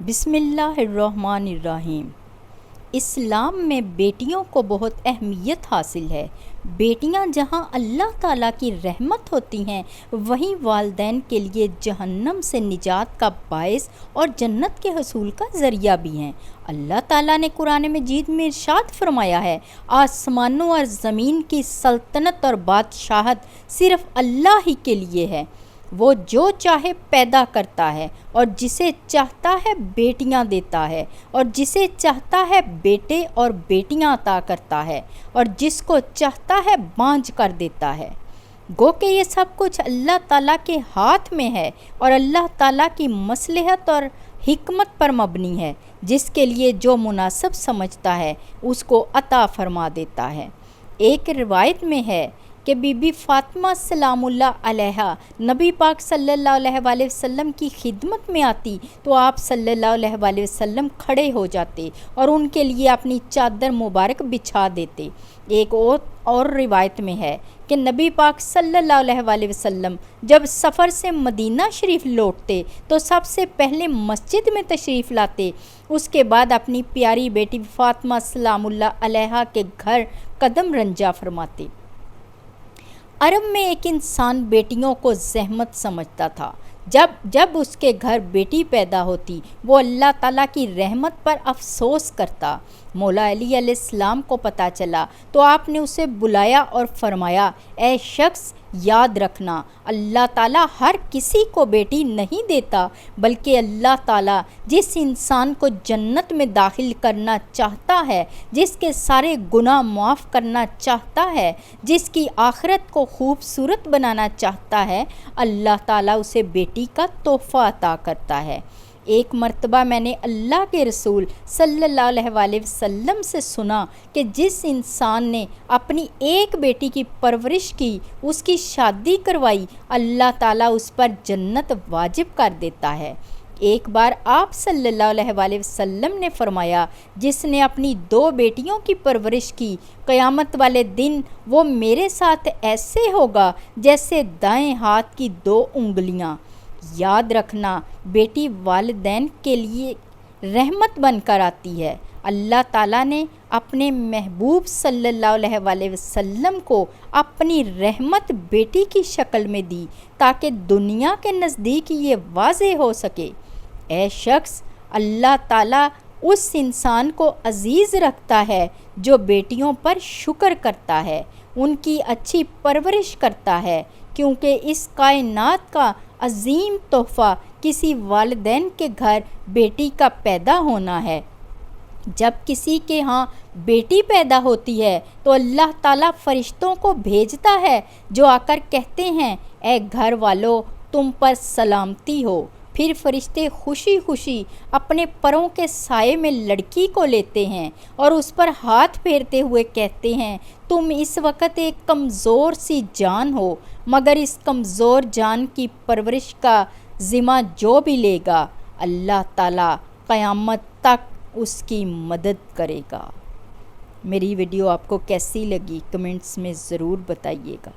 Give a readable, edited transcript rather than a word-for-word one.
بسم اللہ الرحمن الرحیم۔ اسلام میں بیٹیوں کو بہت اہمیت حاصل ہے۔ بیٹیاں جہاں اللہ تعالیٰ کی رحمت ہوتی ہیں وہیں والدین کے لیے جہنم سے نجات کا باعث اور جنت کے حصول کا ذریعہ بھی ہیں۔ اللہ تعالیٰ نے قرآن مجید میں ارشاد فرمایا ہے، آسمانوں اور زمین کی سلطنت اور بادشاہت صرف اللہ ہی کے لیے ہے۔ وہ جو چاہے پیدا کرتا ہے اور جسے چاہتا ہے بیٹیاں دیتا ہے اور جسے چاہتا ہے بیٹے اور بیٹیاں عطا کرتا ہے اور جس کو چاہتا ہے بانجھ کر دیتا ہے۔ گو کہ یہ سب کچھ اللہ تعالیٰ کے ہاتھ میں ہے اور اللہ تعالیٰ کی مصلحت اور حکمت پر مبنی ہے، جس کے لیے جو مناسب سمجھتا ہے اس کو عطا فرما دیتا ہے۔ ایک روایت میں ہے کہ بی بی فاطمہ سلام اللہ علیہا نبی پاک صلی اللہ علیہ وآلہ وسلم کی خدمت میں آتی تو آپ صلی اللہ علیہ وآلہ وسلم کھڑے ہو جاتے اور ان کے لیے اپنی چادر مبارک بچھا دیتے۔ ایک اور روایت میں ہے کہ نبی پاک صلی اللہ علیہ وآلہ وسلم جب سفر سے مدینہ شریف لوٹتے تو سب سے پہلے مسجد میں تشریف لاتے، اس کے بعد اپنی پیاری بیٹی فاطمہ سلام اللہ علیہا کے گھر قدم رنجا فرماتے۔ عرب میں ایک انسان بیٹیوں کو زحمت سمجھتا تھا۔ جب اس کے گھر بیٹی پیدا ہوتی وہ اللہ تعالیٰ کی رحمت پر افسوس کرتا۔ مولا علی علیہ السلام کو پتہ چلا تو آپ نے اسے بلایا اور فرمایا، اے شخص یاد رکھنا، اللہ تعالیٰ ہر کسی کو بیٹی نہیں دیتا، بلکہ اللہ تعالیٰ جس انسان کو جنت میں داخل کرنا چاہتا ہے، جس کے سارے گناہ معاف کرنا چاہتا ہے، جس کی آخرت کو خوبصورت بنانا چاہتا ہے، اللہ تعالیٰ اسے بیٹی کا تحفہ عطا کرتا ہے۔ ایک مرتبہ میں نے اللہ کے رسول صلی اللہ علیہ وآلہ وسلم سے سنا کہ جس انسان نے اپنی ایک بیٹی کی پرورش کی، اس کی شادی کروائی، اللہ تعالیٰ اس پر جنت واجب کر دیتا ہے۔ ایک بار آپ صلی اللہ علیہ وآلہ وسلم نے فرمایا، جس نے اپنی 2 بیٹیوں کی پرورش کی، قیامت والے دن وہ میرے ساتھ ایسے ہوگا جیسے دائیں ہاتھ کی 2 انگلیاں۔ یاد رکھنا، بیٹی والدین کے لیے رحمت بن کر آتی ہے۔ اللہ تعالیٰ نے اپنے محبوب صلی اللہ علیہ وآلہ وسلم کو اپنی رحمت بیٹی کی شکل میں دی تاکہ دنیا کے نزدیک یہ واضح ہو سکے، اے شخص، اللہ تعالیٰ اس انسان کو عزیز رکھتا ہے جو بیٹیوں پر شکر کرتا ہے، ان کی اچھی پرورش کرتا ہے، کیونکہ اس کائنات کا عظیم تحفہ کسی والدین کے گھر بیٹی کا پیدا ہونا ہے۔ جب کسی کے ہاں بیٹی پیدا ہوتی ہے تو اللہ تعالیٰ فرشتوں کو بھیجتا ہے جو آ کر کہتے ہیں، اے گھر والو، تم پر سلامتی ہو۔ پھر فرشتے خوشی خوشی اپنے پروں کے سائے میں لڑکی کو لیتے ہیں اور اس پر ہاتھ پھیرتے ہوئے کہتے ہیں، تم اس وقت ایک کمزور سی جان ہو، مگر اس کمزور جان کی پرورش کا ذمہ جو بھی لے گا، اللہ تعالیٰ قیامت تک اس کی مدد کرے گا۔ میری ویڈیو آپ کو کیسی لگی کمنٹس میں ضرور بتائیے گا۔